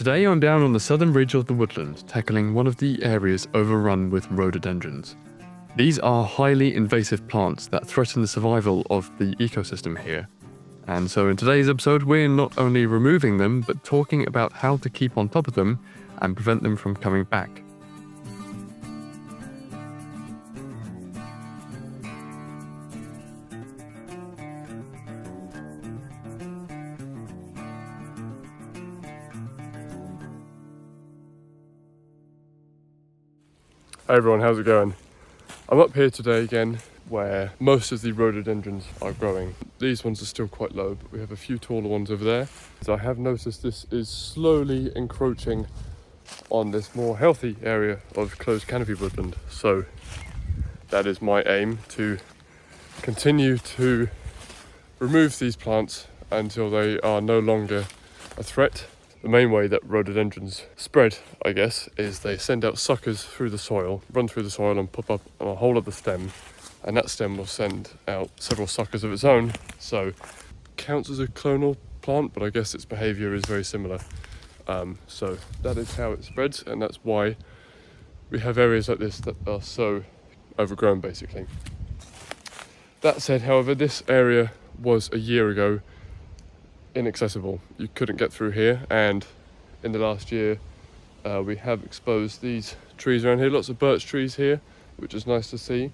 Today I'm down on the southern ridge of the woodland, tackling one of the areas overrun with rhododendrons. These are highly invasive plants that threaten the survival of the ecosystem here. And so in today's episode, we're not only removing them, but talking about how to keep on top of them and prevent them from coming back. Hey everyone, how's it going? I'm up here today again where most of the rhododendrons are growing. These ones are still quite low, but we have a few taller ones over there. So I have noticed this is slowly encroaching on this more healthy area of closed canopy woodland. So that is my aim, to continue to remove these plants until they are no longer a threat. The main way that rhododendrons spread, I guess, is they send out suckers through the soil, run through the soil and pop up on a hole of the stem, and that stem will send out several suckers of its own. So counts as a clonal plant, but I guess its behaviour is very similar. So that is how it spreads, and that's why we have areas like this that are so overgrown, basically. That said, however, this area was a year ago inaccessible. You couldn't get through here, and in the last year we have exposed these trees around here, lots of birch trees here, which is nice to see,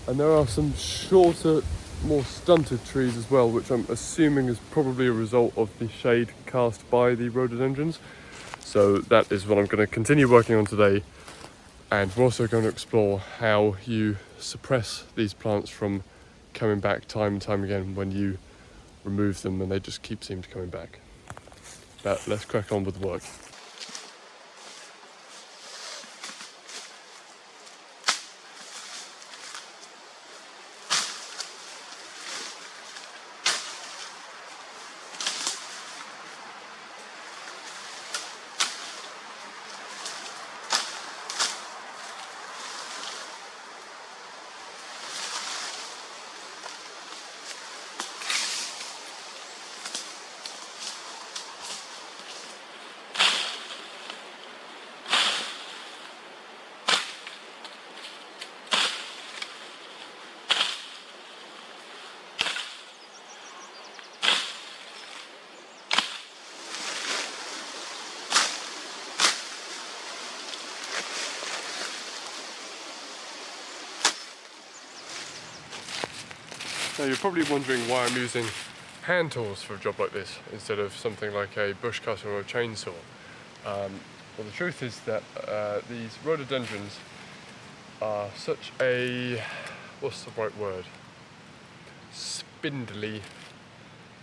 and there are some shorter, more stunted trees as well, which I'm assuming is probably a result of the shade cast by the rhododendrons. So that is what I'm going to continue working on today, and we're also going to explore how you suppress these plants from coming back time and time again when you remove them, and they just seem to coming back. But let's crack on with the work. Now you're probably wondering why I'm using hand tools for a job like this instead of something like a bush cutter or a chainsaw. Well, the truth is that these rhododendrons are such a, what's the right word? Spindly,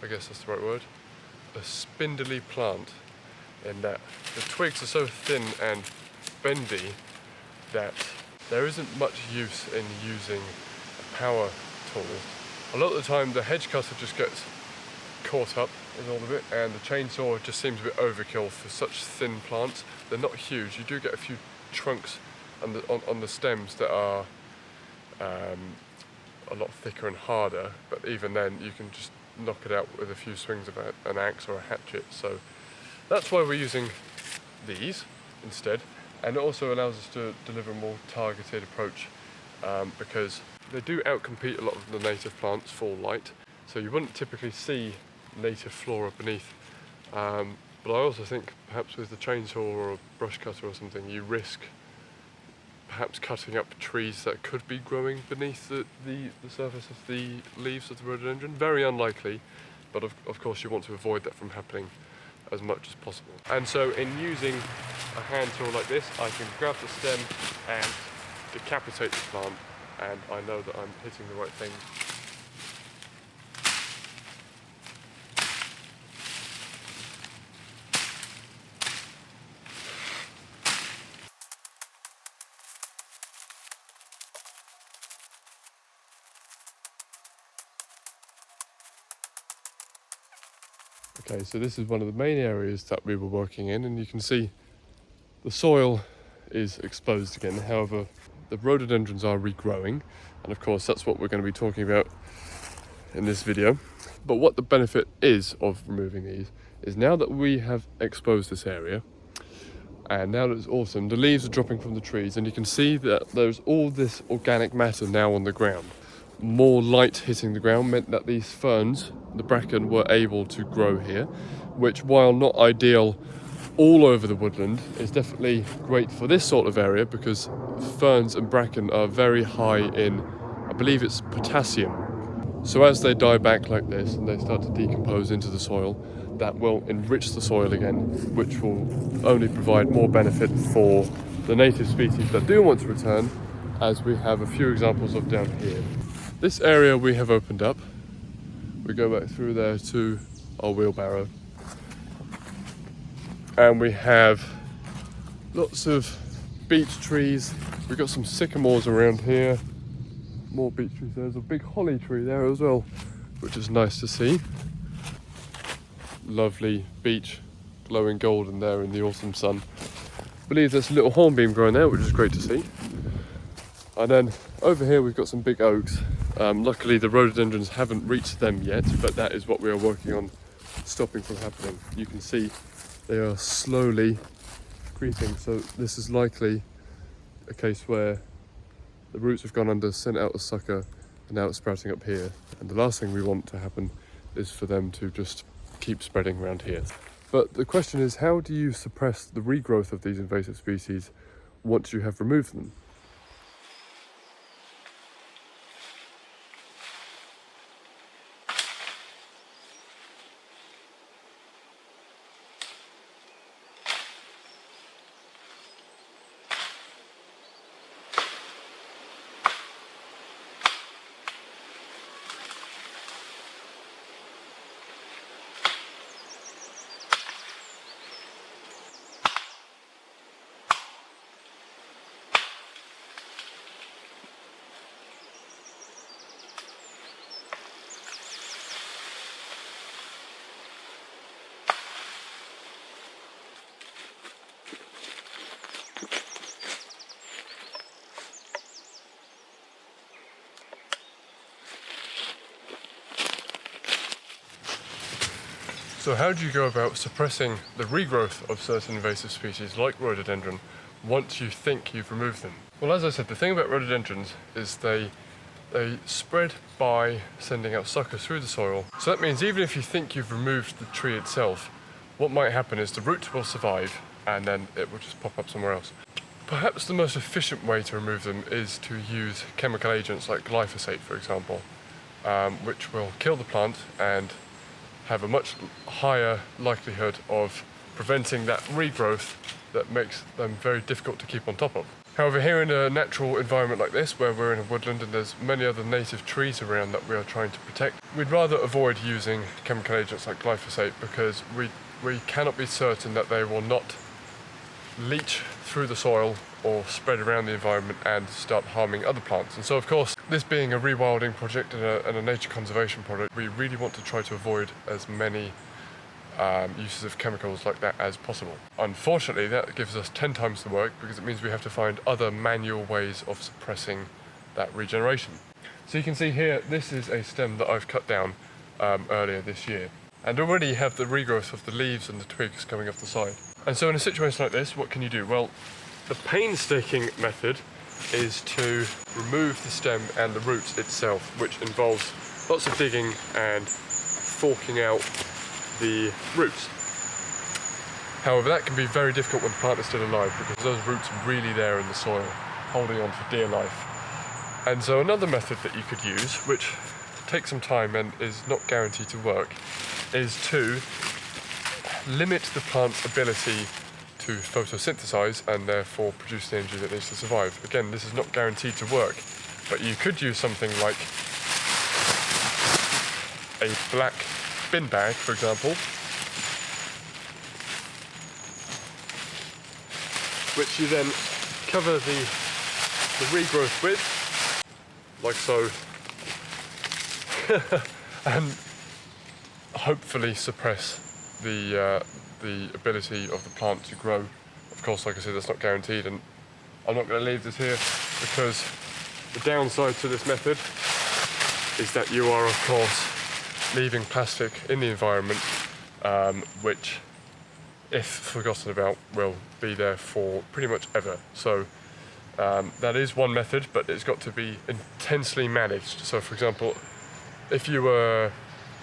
I guess that's the right word. A spindly plant, in that the twigs are so thin and bendy that there isn't much use in using a power tool. A lot of the time the hedge cutter just gets caught up in all of it, and the chainsaw just seems a bit overkill for such thin plants. They're not huge. You do get a few trunks on the stems that are a lot thicker and harder, but even then you can just knock it out with a few swings of an axe or a hatchet. So that's why we're using these instead, and it also allows us to deliver a more targeted approach, because they do outcompete a lot of the native plants for light, so you wouldn't typically see native flora beneath. But I also think perhaps with the chainsaw or a brush cutter or something, you risk perhaps cutting up trees that could be growing beneath the surface of the leaves of the rhododendron. Very unlikely, but of course you want to avoid that from happening as much as possible. And so in using a hand tool like this, I can grab the stem and decapitate the plant, and I know that I'm hitting the right thing. Okay, so this is one of the main areas that we were working in, and you can see the soil is exposed again. However, the rhododendrons are regrowing, and of course that's what we're going to be talking about in this video. But what the benefit is of removing these is, now that we have exposed this area, And now that it's autumn, the leaves are dropping from the trees, and you can see that there's all this organic matter now on the ground. More light hitting the ground meant that these ferns, the bracken, were able to grow here, which, while not ideal all over the woodland, is definitely great for this sort of area because ferns and bracken are very high in, I believe it's potassium. So as they die back like this and they start to decompose into the soil, that will enrich the soil again, which will only provide more benefit for the native species that do want to return, as we have a few examples of down here. This area we have opened up. We go back through there to our wheelbarrow. And we have lots of beech trees. We've got some sycamores around here. More beech trees. There's a big holly tree there as well, which is nice to see. Lovely beech, glowing golden there in the autumn sun. I believe there's a little hornbeam growing there, which is great to see. And then over here we've got some big oaks. Luckily the rhododendrons haven't reached them yet, but that is what we are working on stopping from happening. You can see they are slowly creeping, so this is likely a case where the roots have gone under, sent out a sucker, and now it's sprouting up here. And the last thing we want to happen is for them to just keep spreading around here. But the question is, how do you suppress the regrowth of these invasive species once you have removed them? So how do you go about suppressing the regrowth of certain invasive species like rhododendron once you think you've removed them? Well, as I said, the thing about rhododendrons is they spread by sending out suckers through the soil. So that means even if you think you've removed the tree itself, what might happen is the roots will survive and then it will just pop up somewhere else. Perhaps the most efficient way to remove them is to use chemical agents like glyphosate, for example, which will kill the plant and have a much higher likelihood of preventing that regrowth that makes them very difficult to keep on top of. However, here in a natural environment like this, where we're in a woodland and there's many other native trees around that we are trying to protect, we'd rather avoid using chemical agents like glyphosate because we cannot be certain that they will not leach through the soil or spread around the environment and start harming other plants. And so, of course, this being a rewilding project and a nature conservation project, we really want to try to avoid as many uses of chemicals like that as possible. Unfortunately, that gives us 10 times the work because it means we have to find other manual ways of suppressing that regeneration. So you can see here, this is a stem that I've cut down earlier this year. And already you have the regrowth of the leaves and the twigs coming off the side. And so in a situation like this, what can you do? Well, the painstaking method is to remove the stem and the roots itself, which involves lots of digging and forking out the roots. However, that can be very difficult when the plant is still alive because those roots are really there in the soil, holding on for dear life. And so another method that you could use, which takes some time and is not guaranteed to work, is to limit the plant's ability to photosynthesize and therefore produce the energy that needs to survive. Again, this is not guaranteed to work, but you could use something like a black bin bag, for example, which you then cover the regrowth with, like so, and hopefully suppress the ability of the plant to grow. Of course, like I said, that's not guaranteed, and I'm not going to leave this here because the downside to this method is that you are, of course, leaving plastic in the environment, which if forgotten about, will be there for pretty much ever. So that is one method, but it's got to be intensely managed. So for example, if you were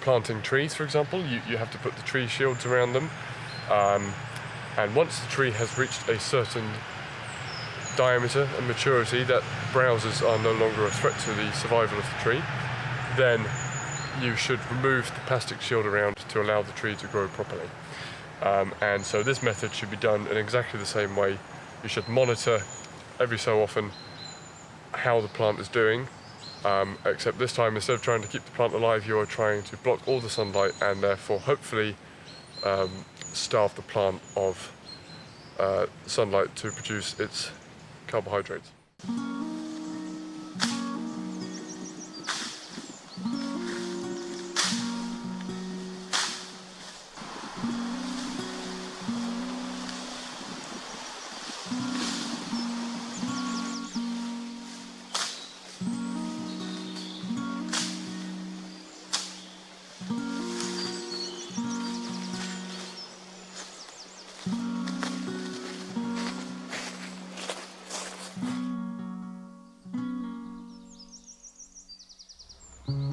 planting trees, for example, you have to put the tree shields around them. And once the tree has reached a certain diameter and maturity that browsers are no longer a threat to the survival of the tree, then you should remove the plastic shield around to allow the tree to grow properly. And so this method should be done in exactly the same way. You should monitor every so often how the plant is doing, except this time, instead of trying to keep the plant alive, you are trying to block all the sunlight and therefore hopefully starve the plant of sunlight to produce its carbohydrates.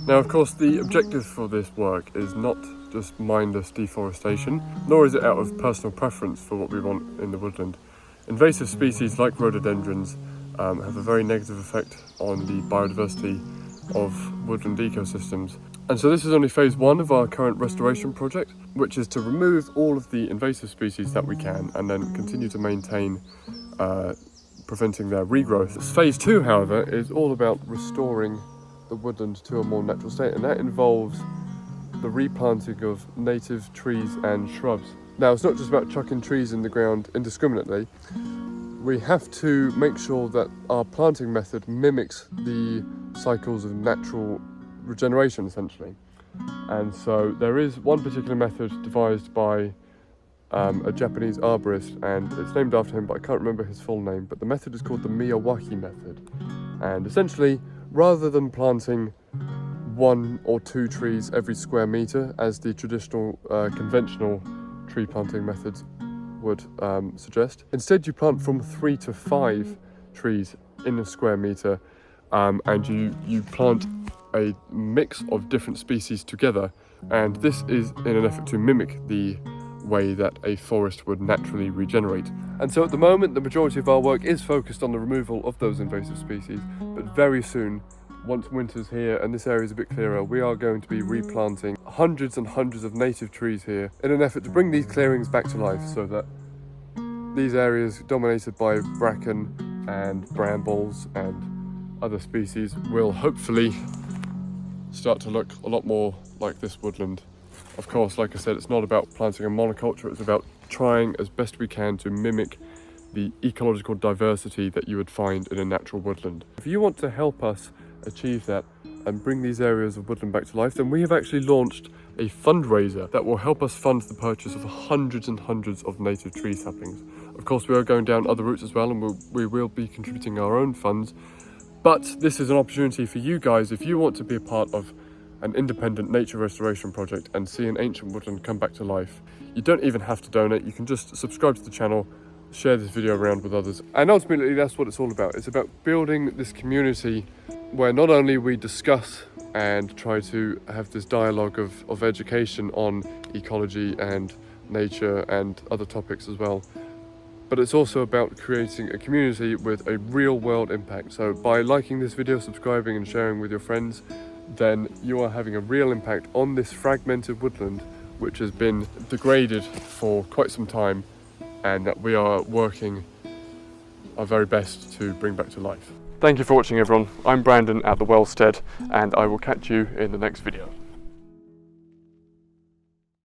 Now, of course, the objective for this work is not just mindless deforestation, nor is it out of personal preference for what we want in the woodland. Invasive species like rhododendrons have a very negative effect on the biodiversity of woodland ecosystems. And so this is only phase one of our current restoration project, which is to remove all of the invasive species that we can and then continue to maintain preventing their regrowth. Phase two, however, is all about restoring the woodland to a more natural state, and that involves the replanting of native trees and shrubs. Now, it's not just about chucking trees in the ground indiscriminately. We have to make sure that our planting method mimics the cycles of natural regeneration, essentially. And so there is one particular method devised by a Japanese arborist, and it's named after him, but I can't remember his full name, but the method is called the Miyawaki method. And essentially, rather than planting 1 or 2 trees every square metre, as the traditional conventional tree planting methods would suggest, instead you plant from 3 to 5 trees in a square metre, and you plant a mix of different species together, and this is in an effort to mimic the way that a forest would naturally regenerate. And so at the moment, the majority of our work is focused on the removal of those invasive species, but very soon, once winter's here and this area is a bit clearer, we are going to be replanting hundreds and hundreds of native trees here in an effort to bring these clearings back to life, so that these areas dominated by bracken and brambles and other species will hopefully start to look a lot more like this woodland. Of course, like I said, it's not about planting a monoculture, it's about trying as best we can to mimic the ecological diversity that you would find in a natural woodland. If you want to help us achieve that and bring these areas of woodland back to life, then we have actually launched a fundraiser that will help us fund the purchase of hundreds and hundreds of native tree saplings. Of course, we are going down other routes as well, and we will be contributing our own funds, but this is an opportunity for you guys if you want to be a part of an independent nature restoration project and see an ancient woodland come back to life. You don't even have to donate, you can just subscribe to the channel, share this video around with others, and ultimately that's what it's all about. It's about building this community where not only we discuss and try to have this dialogue of education on ecology and nature and other topics as well, but it's also about creating a community with a real world impact. So by liking this video, subscribing and sharing with your friends, then you are having a real impact on this fragmented woodland which has been degraded for quite some time, and that we are working our very best to bring back to life. Thank you for watching, everyone. I'm Brandon at the Wellstead, and I will catch you in the next video.